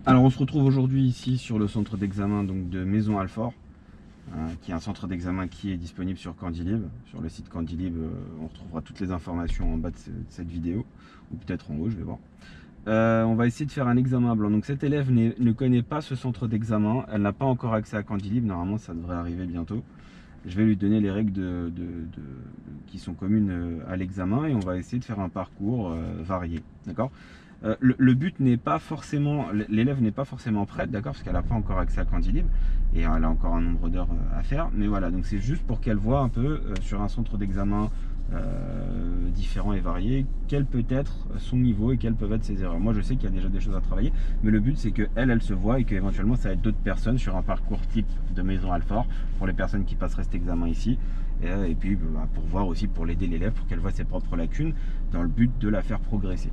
Alors on se retrouve aujourd'hui ici sur le centre d'examen donc de Maison Alfort, qui est un centre d'examen qui est disponible sur Candylib. Sur le site Candylib, on retrouvera toutes les informations en bas de cette vidéo, ou peut-être en haut, je vais voir. On va essayer de faire un examen blanc. Donc cette élève ne connaît pas ce centre d'examen, elle n'a pas encore accès à Candylib, normalement ça devrait arriver bientôt. Je vais lui donner les règles qui sont communes à l'examen et on va essayer de faire un parcours varié, d'accord ? Le but n'est pas forcément, l'élève n'est pas forcément prête, d'accord, parce qu'elle n'a pas encore accès à Candylib et elle a encore un nombre d'heures à faire, mais voilà, donc c'est juste pour qu'elle voit un peu sur un centre d'examen différent et varié, quel peut être son niveau et quelles peuvent être ses erreurs. Moi je sais qu'il y a déjà des choses à travailler, mais le but c'est qu'elle se voit et qu'éventuellement ça va être d'autres personnes sur un parcours type de Maison Alfort pour les personnes qui passeraient cet examen ici, et puis pour voir aussi, pour l'aider l'élève, pour qu'elle voit ses propres lacunes dans le but de la faire progresser.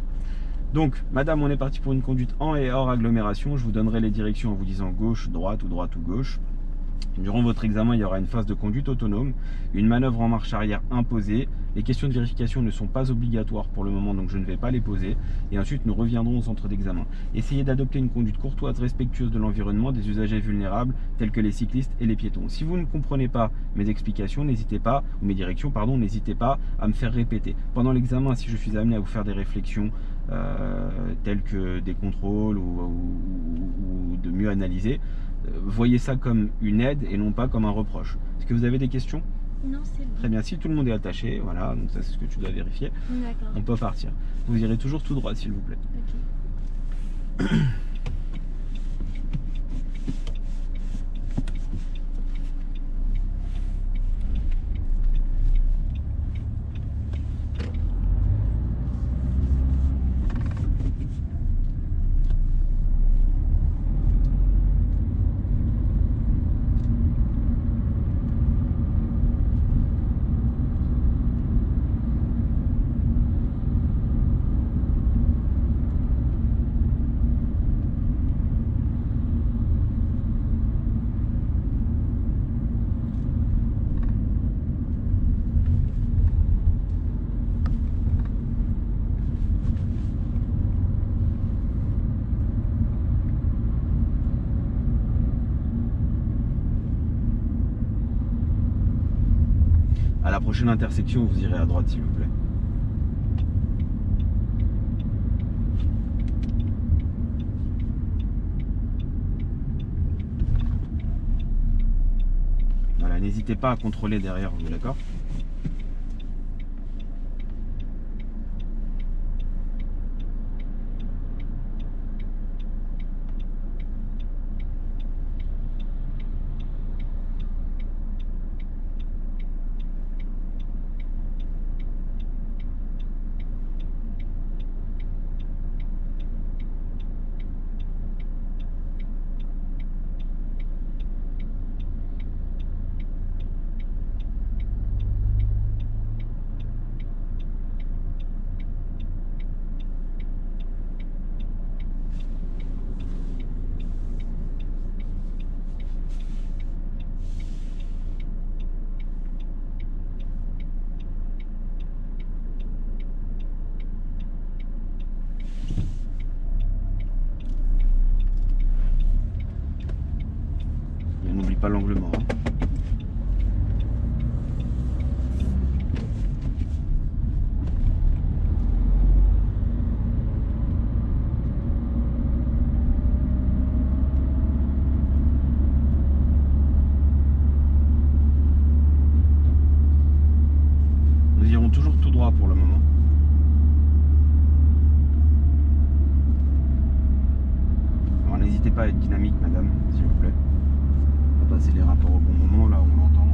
Donc, madame, on est parti pour une conduite en et hors agglomération. Je vous donnerai les directions en vous disant gauche, droite ou gauche. Durant votre examen, il y aura une phase de conduite autonome, une manœuvre en marche arrière imposée. Les questions de vérification ne sont pas obligatoires pour le moment, donc je ne vais pas les poser. Et ensuite, nous reviendrons au centre d'examen. Essayez d'adopter une conduite courtoise, respectueuse de l'environnement, des usagers vulnérables, tels que les cyclistes et les piétons. Si vous ne comprenez pas mes explications, n'hésitez pas, ou mes directions, pardon, n'hésitez pas à me faire répéter. Pendant l'examen, si je suis amené à vous faire des réflexions, tels que des contrôles ou de mieux analyser, voyez ça comme une aide et non pas comme un reproche. Est-ce que vous avez des questions? Non, c'est bon. Très bien, si tout le monde est attaché, voilà, donc ça c'est ce que tu dois vérifier. D'accord. On peut partir. Vous irez toujours tout droit s'il vous plaît. Ok. À la prochaine intersection, vous irez à droite s'il vous plaît. Voilà, n'hésitez pas à contrôler derrière vous, d'accord ? Et n'oublie pas l'angle mort. Nous irons toujours tout droit pour le moment. Alors n'hésitez pas à être dynamique, madame, s'il vous plaît. On va passer les rapports au bon moment, là on l'entend.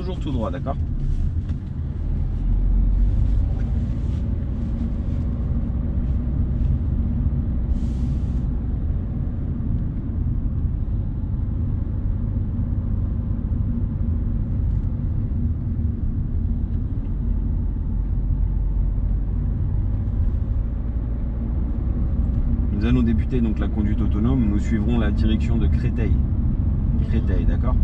toujours tout droit, d'accord? Nous allons débuter donc la conduite autonome. Nous suivrons la direction de Créteil. Créteil, d'accord?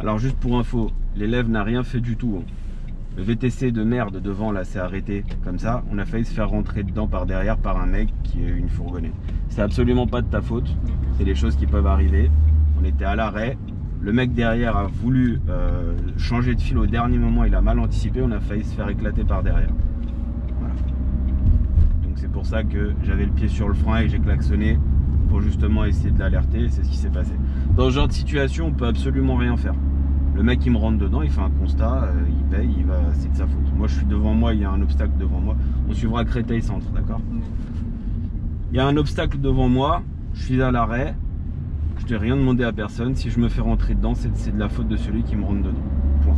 Alors juste pour info, l'élève n'a rien fait du tout. Le VTC de merde devant là s'est arrêté comme ça. On a failli se faire rentrer dedans par derrière par un mec qui est une fourgonnette. C'est absolument pas de ta faute. C'est des choses qui peuvent arriver. On était à l'arrêt. Le mec derrière a voulu changer de fil au dernier moment. Il a mal anticipé. On a failli se faire éclater par derrière. Voilà. Donc c'est pour ça que j'avais le pied sur le frein et que j'ai klaxonné pour justement essayer de l'alerter. C'est ce qui s'est passé. Dans ce genre de situation, on peut absolument rien faire. Le mec il me rentre dedans, il fait un constat, il paye, c'est de sa faute. Moi je suis devant moi, il y a un obstacle devant moi. On suivra Créteil Centre, d'accord? Il y a un obstacle devant moi, je suis à l'arrêt, je n'ai rien demandé à personne. Si je me fais rentrer dedans, c'est de la faute de celui qui me rentre dedans. Point.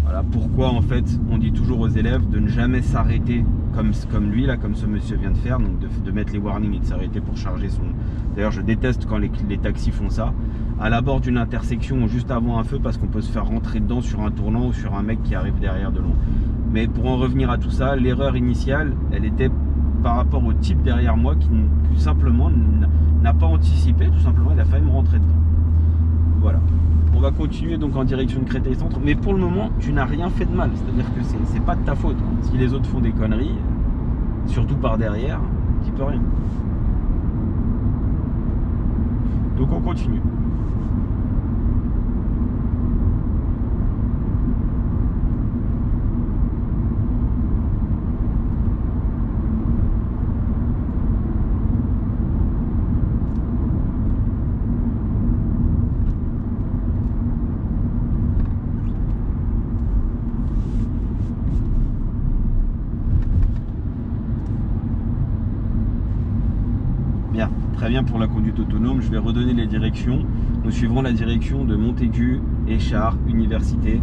Voilà pourquoi en fait on dit toujours aux élèves de ne jamais s'arrêter comme lui là, comme ce monsieur vient de faire, donc de mettre les warnings et de s'arrêter pour charger son. D'ailleurs je déteste quand les taxis font ça. À l'abord d'une intersection ou juste avant un feu parce qu'on peut se faire rentrer dedans sur un tournant ou sur un mec qui arrive derrière de loin. Mais pour en revenir à tout ça, l'erreur initiale, elle était par rapport au type derrière moi qui simplement n'a pas anticipé, tout simplement, il a failli me rentrer dedans. Voilà. On va continuer donc en direction de Créteil Centre, mais pour le moment, tu n'as rien fait de mal, c'est-à-dire que c'est pas de ta faute. Si les autres font des conneries, surtout par derrière, tu peux rien. Donc on continue. Bien, très bien pour la conduite autonome. Je vais redonner les directions. Nous suivrons la direction de Montaigu, Échards, Université.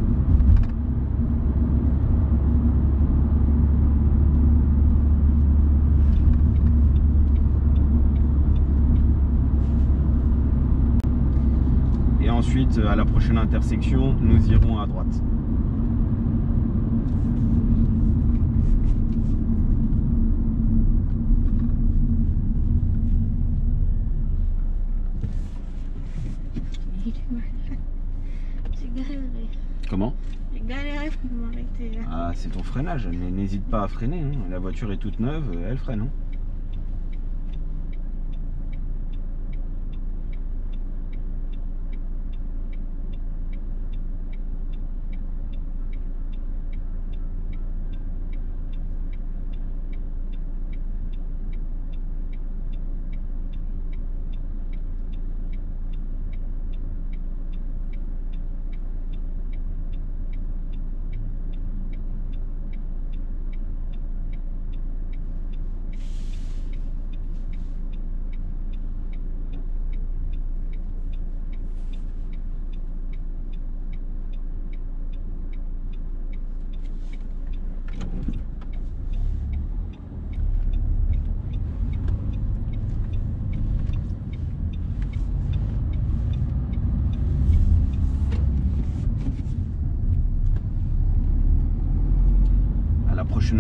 Et ensuite, à la prochaine intersection, nous irons à droite. J'ai galéré. Comment? J'ai galéré pour m'arrêter là. Ah, c'est ton freinage, mais n'hésite pas à freiner. Hein. La voiture est toute neuve, elle freine. Hein.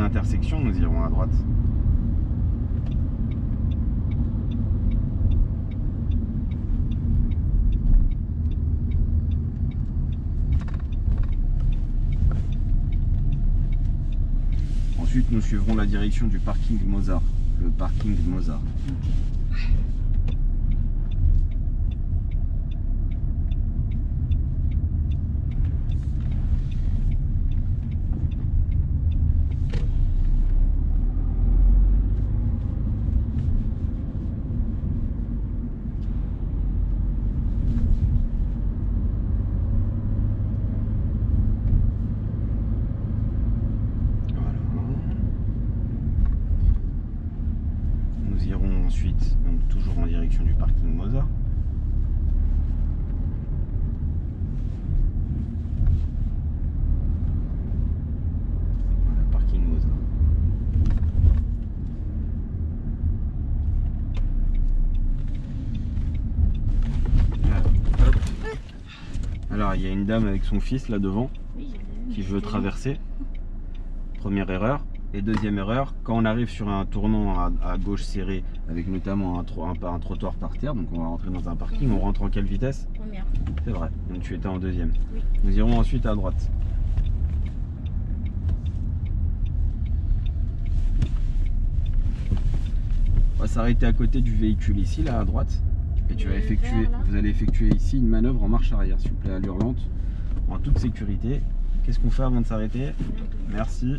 intersection, nous irons à droite. Ensuite, nous suivrons la direction du parking Mozart. Le parking Mozart. Ensuite, donc toujours en direction du parking Mozart. Voilà, parking Mozart. Alors, il y a une dame avec son fils là devant qui veut traverser. Première erreur. Et deuxième erreur, quand on arrive sur un tournant à gauche serré, avec notamment un trottoir par terre, donc on va rentrer dans un parking, on rentre en quelle vitesse? Première. C'est vrai, donc tu étais en deuxième. Oui. Nous irons ensuite à droite. On va s'arrêter à côté du véhicule ici, là à droite. Et tu vas effectuer, vous allez effectuer ici une manœuvre en marche arrière, s'il vous plaît, à l'hurlante, en toute sécurité. Qu'est-ce qu'on fait avant de s'arrêter? Merci.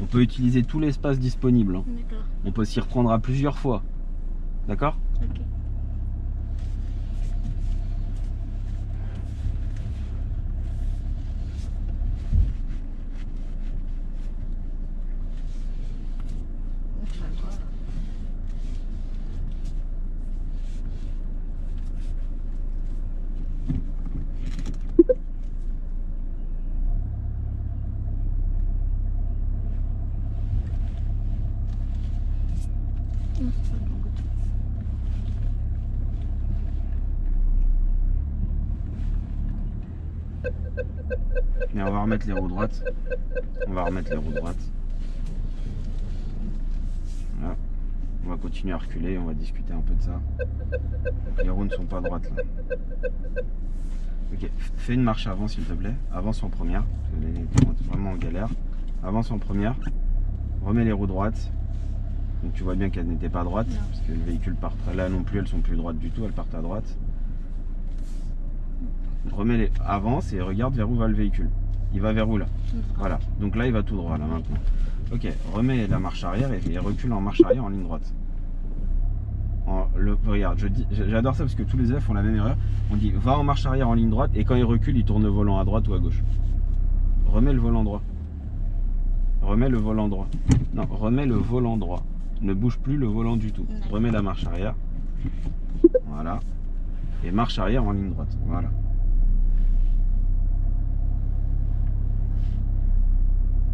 On peut utiliser tout l'espace disponible. Hein. D'accord. On peut s'y reprendre à plusieurs fois. D'accord? Ok. Mais on va remettre les roues droites. On va remettre les roues droites. Voilà. On va continuer à reculer, on va discuter un peu de ça. Les roues ne sont pas droites là. Ok, fais une marche avant s'il te plaît. Avance en première. On est vraiment en galère. Avance en première. Remets les roues droites. Donc tu vois bien qu'elles n'étaient pas droites. Non. Parce que le véhicule part là non plus, elles sont plus droites du tout, elles partent à droite. Remets les. Avance et regarde vers où va le véhicule. Il va vers où là? Voilà. Donc là il va tout droit là maintenant. Ok, remets la marche arrière et recule en marche arrière en ligne droite. Regarde, j'adore ça parce que tous les élèves font la même erreur. On dit va en marche arrière en ligne droite et quand il recule, il tourne le volant à droite ou à gauche. Remets le volant droit. Remets le volant droit. Non, remets le volant droit. Ne bouge plus le volant du tout. Remets la marche arrière. Voilà. Et marche arrière en ligne droite. Voilà.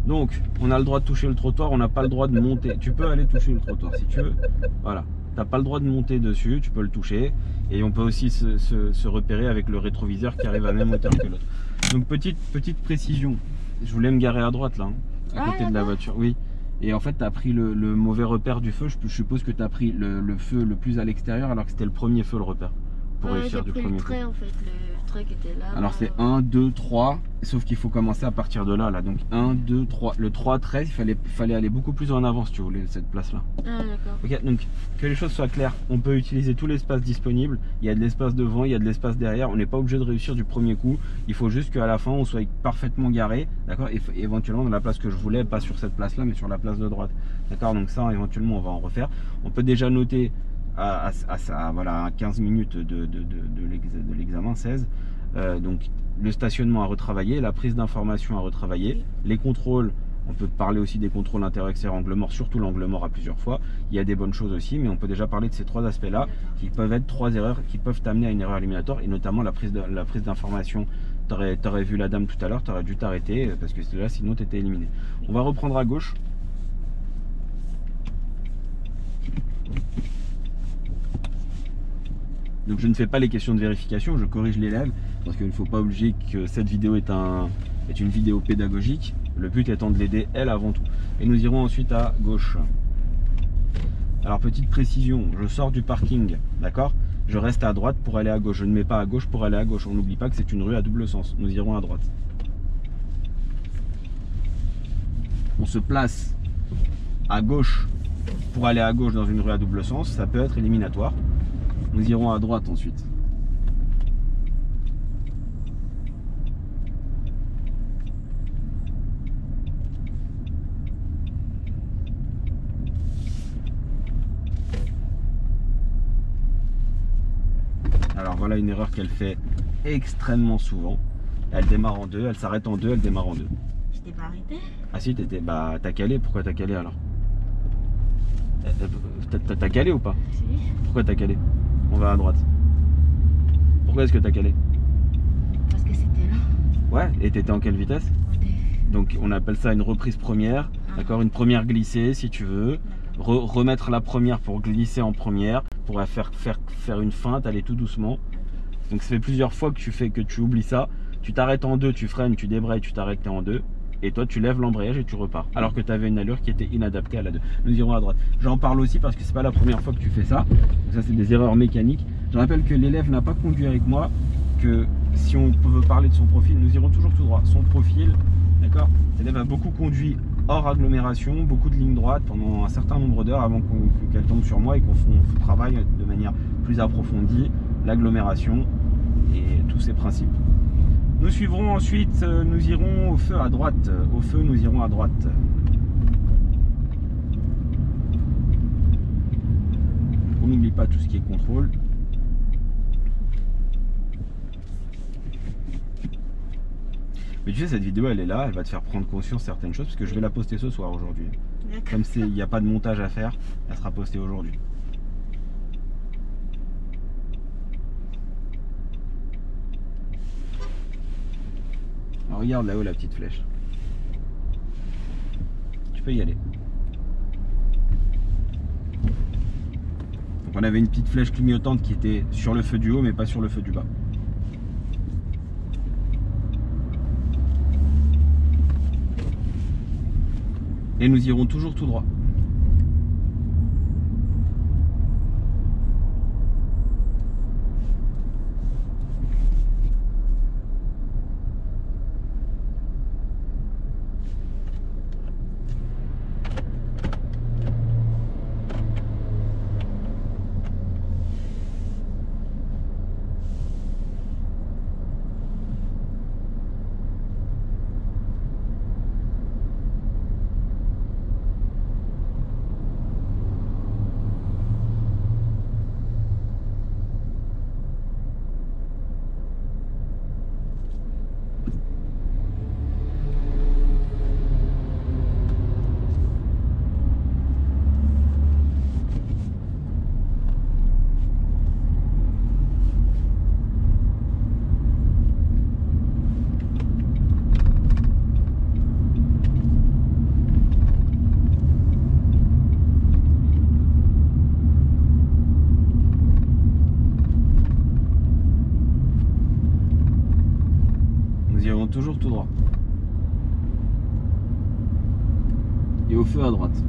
Donc, on a le droit de toucher le trottoir, on n'a pas le droit de monter. Tu peux aller toucher le trottoir si tu veux. Voilà. t'as pas le droit de monter dessus, tu peux le toucher. Et on peut aussi se repérer avec le rétroviseur qui arrive à la même hauteur que l'autre. Donc petite précision, je voulais me garer à droite là, hein, à côté de la voiture, oui. Et en fait, tu as pris le mauvais repère du feu. Je suppose que tu as pris le feu le plus à l'extérieur alors que c'était le premier feu le repère. Pour réussir du premier le trait, feu. En fait, le trait qui était là. Alors c'est 1, 2, 3, sauf qu'il faut commencer à partir de là. Donc 1, 2, 3. Le 3, 13, il fallait aller beaucoup plus en avant si tu voulais cette place-là. Ah d'accord. Ok, donc que les choses soient claires, on peut utiliser tout l'espace disponible. Il y a de l'espace devant, il y a de l'espace derrière. On n'est pas obligé de réussir du premier coup. Il faut juste qu'à la fin, on soit parfaitement garé. D'accord. Et éventuellement dans la place que je voulais, pas sur cette place-là, mais sur la place de droite. D'accord. Donc ça, éventuellement, on va en refaire. On peut déjà noter voilà, 15 minutes de l'examen, 16. Donc le stationnement à retravailler, la prise d'information à retravailler, les contrôles. On peut parler aussi des contrôles intérieur-extérieur angle mort, surtout l'angle mort à plusieurs fois. Il y a des bonnes choses aussi, mais on peut déjà parler de ces trois aspects-là qui peuvent être trois erreurs qui peuvent t'amener à une erreur éliminatoire, et notamment la prise d'information. Tu aurais vu la dame tout à l'heure, tu aurais dû t'arrêter parce que là, sinon tu étais éliminé. On va reprendre à gauche. Donc je ne fais pas les questions de vérification, je corrige l'élève parce qu'il ne faut pas oublier que cette vidéo est une vidéo pédagogique. Le but étant de l'aider elle avant tout. Et nous irons ensuite à gauche. Alors petite précision, je sors du parking, d'accord? Je reste à droite pour aller à gauche. Je ne mets pas à gauche pour aller à gauche. On n'oublie pas que c'est une rue à double sens. Nous irons à droite. On se place à gauche pour aller à gauche dans une rue à double sens. Ça peut être éliminatoire. Nous irons à droite ensuite. Alors voilà une erreur qu'elle fait extrêmement souvent. Elle démarre en deux, elle s'arrête en deux, elle démarre en deux. Je t'ai pas arrêté. Ah si, t'as calé, pourquoi t'as calé alors? T'as calé ou pas? Si. Pourquoi t'as calé? On va à droite. Pourquoi est-ce que t'as calé? Parce que c'était là. Ouais, et t'étais en quelle vitesse? Donc on appelle ça une reprise première, d'accord? Une première glissée si tu veux. Remettre la première pour glisser en première, pour faire une feinte, aller tout doucement. Donc ça fait plusieurs fois que tu oublies ça. Tu t'arrêtes en deux, tu freines, tu débrayes, tu t'arrêtes en deux. Et toi tu lèves l'embrayage et tu repars. Alors que tu avais une allure qui était inadaptée à la 2. Nous irons à droite. J'en parle aussi parce que c'est pas la première fois que tu fais ça. Donc ça c'est des erreurs mécaniques. Je rappelle que l'élève n'a pas conduit avec moi. Que si on veut parler de son profil, nous irons toujours tout droit. Son profil, d'accord? L'élève a beaucoup conduit hors agglomération, beaucoup de lignes droites pendant un certain nombre d'heures avant qu'elle tombe sur moi et qu'on travaille de manière plus approfondie l'agglomération et tous ces principes. Nous suivrons ensuite, nous irons au feu à droite. Au feu, nous irons à droite. On n'oublie pas tout ce qui est contrôle. Mais tu sais, cette vidéo, elle est là, elle va te faire prendre conscience de certaines choses, parce que je vais la poster ce soir aujourd'hui. Comme il n'y a pas de montage à faire, elle sera postée aujourd'hui. Alors regarde là-haut la petite flèche. Tu peux y aller. Donc on avait une petite flèche clignotante qui était sur le feu du haut, mais pas sur le feu du bas. Et nous irons toujours tout droit. irons toujours tout droit. Et au feu à droite.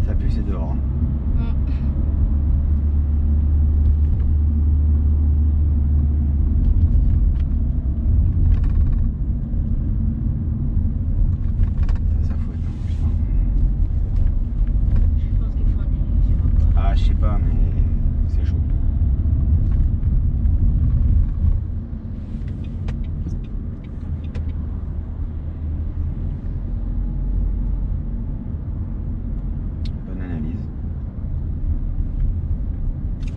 Ça pue, c'est dehors. Hein. Ça fouette, hein, putain. Je pense qu'il faut je sais pas. Ah, je sais pas, mais c'est chaud. Bonne analyse.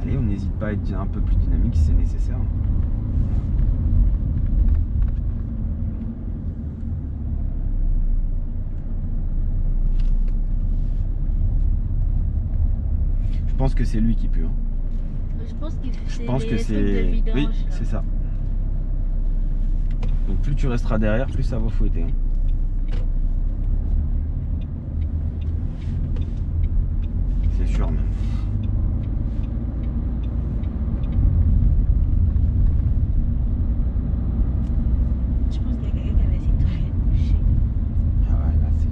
Allez, on n'hésite pas à être un peu plus dynamique si c'est nécessaire. Je pense que c'est lui qui pue. Hein. Je pense que Je pense que c'est de vidange. Oui, là. c'est ça. Donc plus tu resteras derrière, plus ça va fouetter. Hein. C'est sûr même. Je pense qu'il y a quelqu'un qui avait ses toilettes bouchées. Ah ouais, là c'est...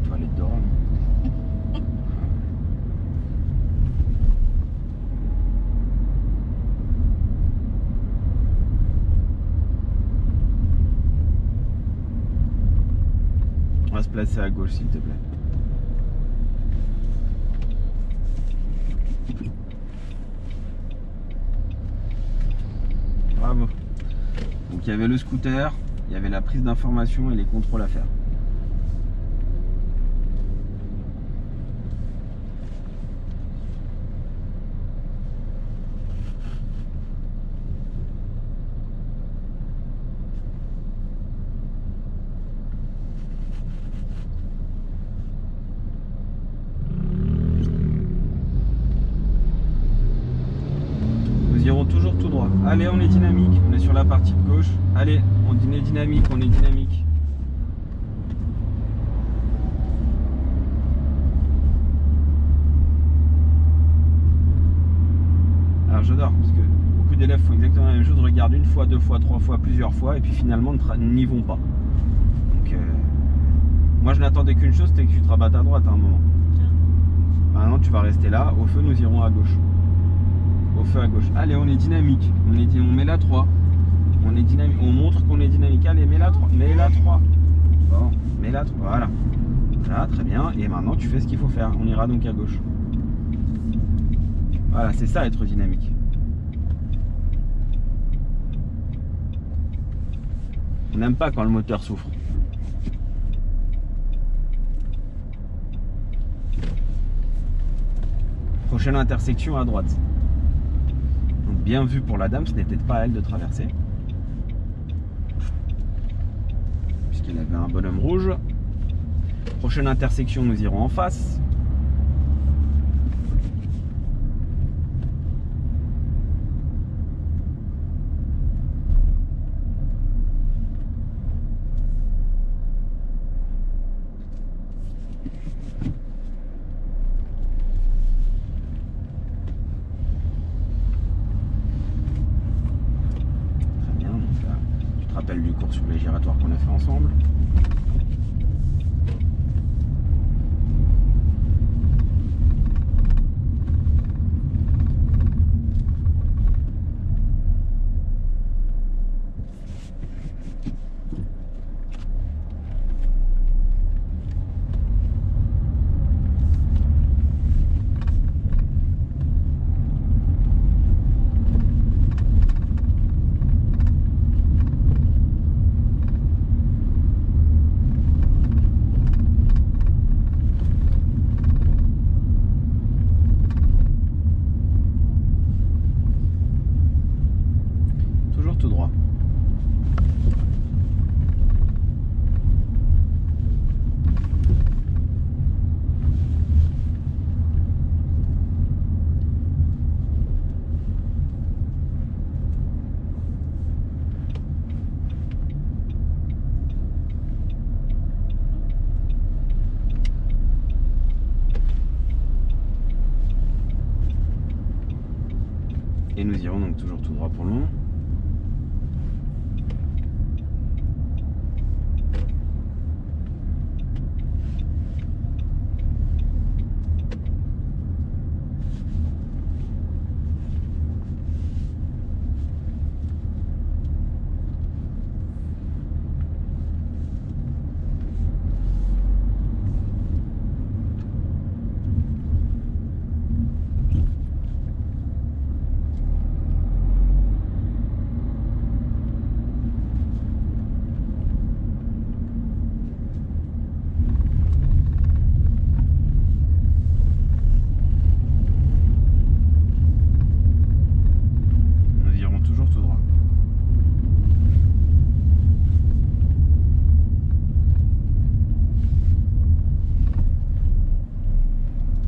Toilette de Rome. On va se placer à gauche s'il te plaît. Bravo. Donc il y avait le scooter, il y avait la prise d'information et les contrôles à faire. Nous irons toujours tout droit. Allez, on est dynamique, on est sur la partie de gauche. Allez, on est dynamique, on est dynamique. Alors j'adore, parce que beaucoup d'élèves font exactement la même chose, regardent une fois, deux fois, trois fois, plusieurs fois, et puis finalement n'y vont pas. Donc, moi je n'attendais qu'une chose, c'était que tu te rabattes à droite à un moment. Maintenant tu vas rester là, au feu nous irons à gauche. Au feu à gauche. Allez, on est dynamique. On met la 3. On est dynamique. On montre qu'on est dynamique. Allez, mets la 3. Mets la 3. Bon, mets la 3. Voilà. Là, très bien. Et maintenant, tu fais ce qu'il faut faire. On ira donc à gauche. Voilà, c'est ça être dynamique. On n'aime pas quand le moteur souffre. Prochaine intersection à droite. Donc bien vu pour la dame, ce n'était pas à elle de traverser. Puisqu'il avait un bonhomme rouge. Prochaine intersection, nous irons en face. Du cours sur les giratoires qu'on a fait ensemble. nous irons donc toujours tout droit pour le moment.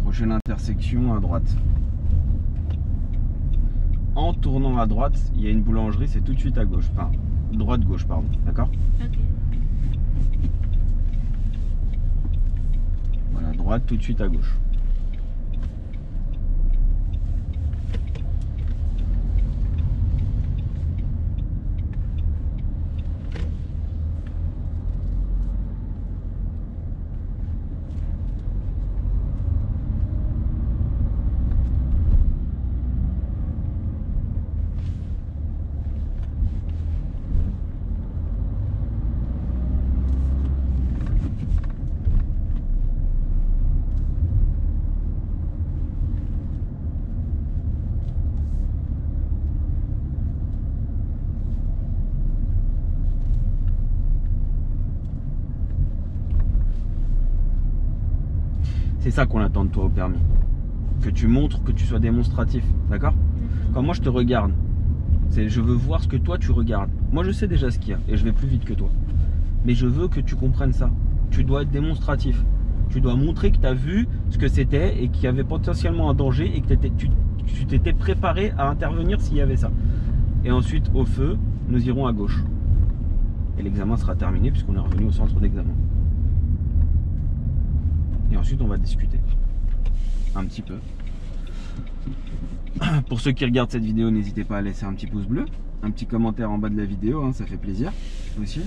Prochaine intersection à droite. En tournant à droite, il y a une boulangerie, c'est tout de suite à gauche. Enfin, droite-gauche, pardon. D'accord? Ok. Voilà, droite tout de suite à gauche. C'est ça qu'on attend de toi au permis. Que tu montres, que tu sois démonstratif. D'accord? Quand moi je te regarde, je veux voir ce que toi tu regardes. Moi je sais déjà ce qu'il y a et je vais plus vite que toi. Mais je veux que tu comprennes ça. Tu dois être démonstratif. Tu dois montrer que tu as vu ce que c'était et qu'il y avait potentiellement un danger et que tu t'étais préparé à intervenir s'il y avait ça. Et ensuite, au feu, nous irons à gauche. Et l'examen sera terminé puisqu'on est revenu au centre d'examen. Et ensuite, on va discuter un petit peu. Pour ceux qui regardent cette vidéo, n'hésitez pas à laisser un petit pouce bleu, un petit commentaire en bas de la vidéo, hein, ça fait plaisir aussi.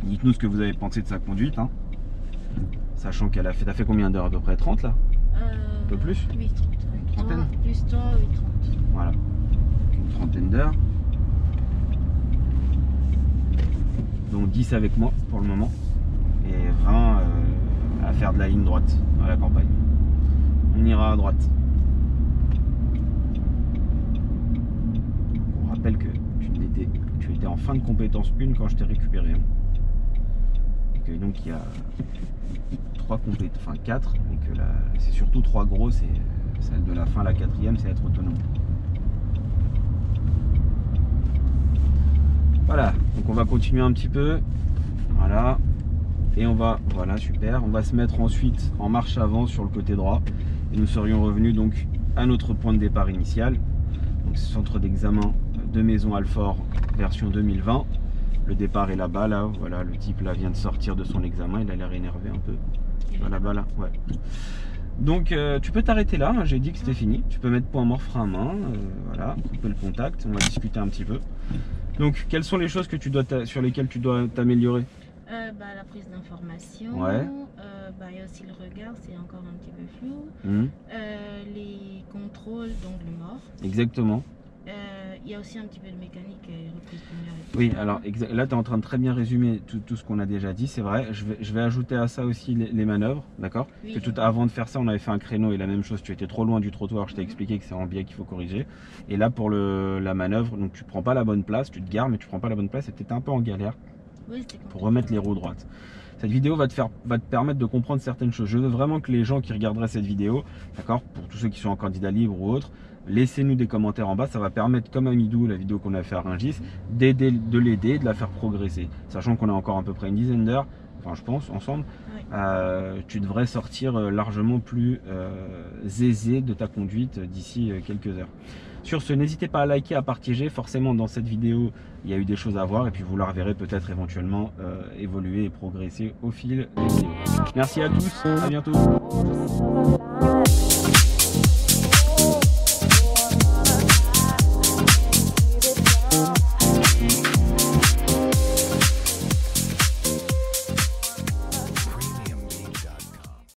Dites-nous ce que vous avez pensé de sa conduite, hein. Sachant qu'elle a fait, t'as fait combien d'heures à peu près? 30 là? Un peu plus? 8, 30. Une trentaine? Plus 3, 8, 30. Voilà, une trentaine d'heures. Donc 10 avec moi pour le moment. Et 20 à faire de la ligne droite à la campagne. On ira à droite. On rappelle que tu étais en fin de compétence 1 quand je t'ai récupéré. Et donc il y a 3 compétences, enfin 4, et que c'est surtout 3 gros, c'est celle de la fin, la 4e, c'est être autonome. Voilà, donc on va continuer un petit peu. Voilà. Et on va, voilà, super, on va se mettre ensuite en marche avant sur le côté droit et nous serions revenus donc à notre point de départ initial, donc centre d'examen de Maison Alfort version 2020. Le départ est là-bas, là, voilà, le type là vient de sortir de son examen, il a l'air énervé un peu. Là-bas, là, ouais. Donc tu peux t'arrêter là, hein, j'ai dit que c'était fini, tu peux mettre point mort frein à main, voilà, couper le contact, on va discuter un petit peu. Donc quelles sont les choses que sur lesquelles tu dois t'améliorer? La prise d'information, ouais. Il y a aussi le regard, c'est encore un petit peu flou. Les contrôles d'angle mort. Exactement. Il y a aussi un petit peu de mécanique et reprise première. Oui, alors là tu es en train de très bien résumer tout ce qu'on a déjà dit, c'est vrai. Je vais ajouter à ça aussi les manœuvres, d'accord? Oui, avant de faire ça, on avait fait un créneau et la même chose, tu étais trop loin du trottoir, je t'ai expliqué que c'est en biais qu'il faut corriger. Et là pour la manœuvre, donc tu prends pas la bonne place, tu te gares mais tu prends pas la bonne place et tu étais un peu en galère. Oui, pour remettre les roues droites. Cette vidéo va te permettre de comprendre certaines choses. Je veux vraiment que les gens qui regarderaient cette vidéo, d'accord, pour tous ceux qui sont en candidat libre ou autre, laissez-nous des commentaires en bas, ça va permettre, comme Amidou, la vidéo qu'on a fait à Rungis, de l'aider, de la faire progresser. Sachant qu'on a encore à peu près une dizaine d'heures, enfin je pense, ensemble, oui. Tu devrais sortir largement plus aisé de ta conduite d'ici quelques heures. Sur ce, n'hésitez pas à liker, à partager. Forcément, dans cette vidéo, il y a eu des choses à voir et puis vous la reverrez peut-être éventuellement évoluer et progresser au fil des vidéos. Merci à tous, à bientôt.